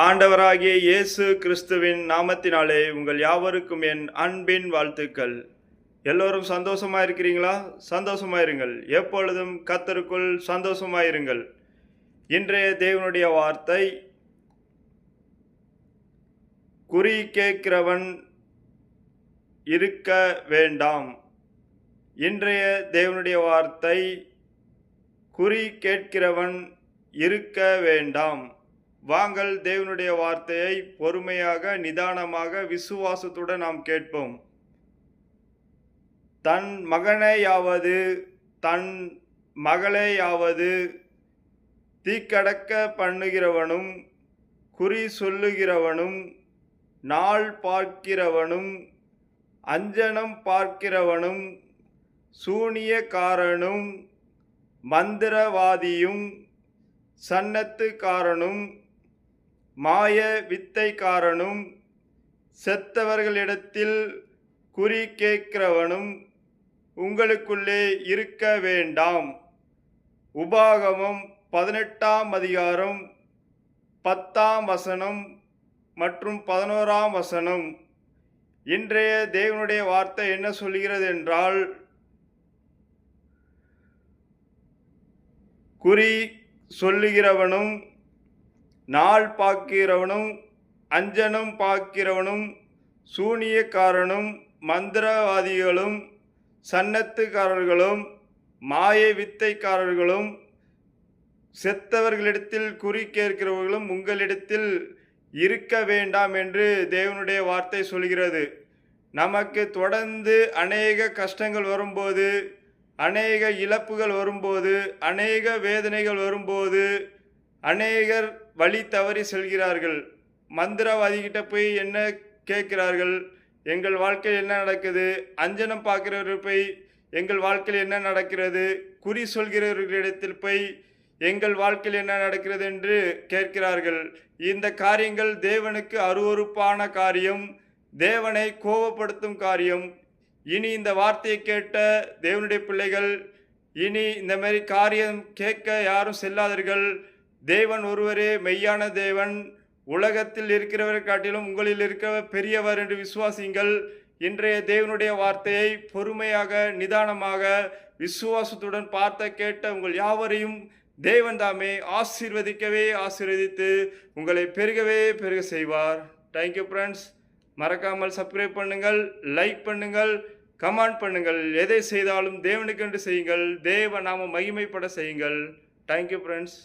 ஆண்டவராகிய இயேசு கிறிஸ்துவின் நாமத்தினாலே உங்கள் யாவருக்கும் என் அன்பின் வாழ்த்துக்கள். எல்லோரும் சந்தோஷமா இருக்கிறீங்களா? சந்தோஷமாயிருங்கள். எப்பொழுதும் கர்த்தருக்குள் சந்தோஷமாயிருங்கள். இன்றைய தேவனுடைய வார்த்தை, குறி கேட்கிறவன் இருக்க வேண்டாம். இன்றைய தேவனுடைய வார்த்தை, குறி கேட்கிறவன் இருக்க வேண்டாம். வாங்கள் தேவனுடைய வார்த்தையை பொறுமையாக, நிதானமாக, விசுவாசத்துடன் நாம் கேட்போம். தன் மகனையாவது தன் மகளையாவது தீக்கடக்க பண்ணுகிறவனும், குறி சொல்லுகிறவனும், நாள் பார்க்கிறவனும், அஞ்சனம் பார்க்கிறவனும், சூனியக்காரனும், மந்திரவாதியும், சன்னத்துக்காரனும், மாய வித்தைக்காரனும், செத்தவர்களிடத்தில் குறி கேட்கிறவனும் உங்களுக்குள்ளே இருக்க வேண்டாம். உபாகமம் 18ஆம் அதிகாரம் 10ஆம் வசனம் மற்றும் 11ஆம் வசனம். இன்றைய தேவனுடைய வார்த்தை என்ன சொல்கிறது என்றால், குறி சொல்லுகிறவனும், நாள் பார்க்கிறவனும், அஞ்சனம் பார்க்கிறவனும், சூனியக்காரனும், மந்திரவாதிகளும், சன்னத்துக்காரர்களும், மாய வித்தைக்காரர்களும், செத்தவர்களிடத்தில் குறி கேட்கிறவர்களும் உங்களிடத்தில் இருக்க வேண்டாம் என்று தேவனுடைய வார்த்தை சொல்கிறது. நமக்கு தொடர்ந்து அநேக கஷ்டங்கள் வரும்போது, அநேக இழப்புகள் வரும்போது, அநேக வேதனைகள் வரும்போது, அநேகர் வழி தவறி செல்கிறார்கள். மந்திரவாதிகிட்ட போய் என்ன கேட்கிறார்கள்? எங்கள் வாழ்க்கையில் என்ன நடக்குது? அஞ்சனம் பார்க்கிறவர்கள் போய் எங்கள் வாழ்க்கையில் என்ன நடக்கிறது? குறி சொல்கிறவர்களிடத்தில் போய் எங்கள் வாழ்க்கையில் என்ன நடக்கிறது என்று கேட்கிறார்கள். இந்த காரியங்கள் தேவனுக்கு அருவருப்பான காரியம், தேவனை கோபப்படுத்தும் காரியம். இனி இந்த வார்த்தையை கேட்ட தேவனுடைய பிள்ளைகள், இனி இந்த மாதிரி காரியம் கேட்க யாரும் செல்லாதீர்கள். தேவன் ஒருவரே மெய்யான தேவன். உலகத்தில் இருக்கிறவரை காட்டிலும் உங்களில் இருக்க பெரியவர் என்று விசுவாசிங்கள். இன்றைய தேவனுடைய வார்த்தையை பொறுமையாக, நிதானமாக, விசுவாசத்துடன் பார்த்த கேட்ட உங்கள் யாவரையும் தேவன் தாமே ஆசீர்வதிக்கவே ஆசீர்வதித்து உங்களை பெருகவே பெருக செய்வார். Thank you friends. மறக்காமல் சப்ஸ்கிரைப் பண்ணுங்கள், லைக் பண்ணுங்கள், கமெண்ட் பண்ணுங்கள். எதை செய்தாலும் தேவனுக்கென்று செய்யுங்கள். தேவ நாம மகிமைப்பட செய்யுங்கள். Thank you friends.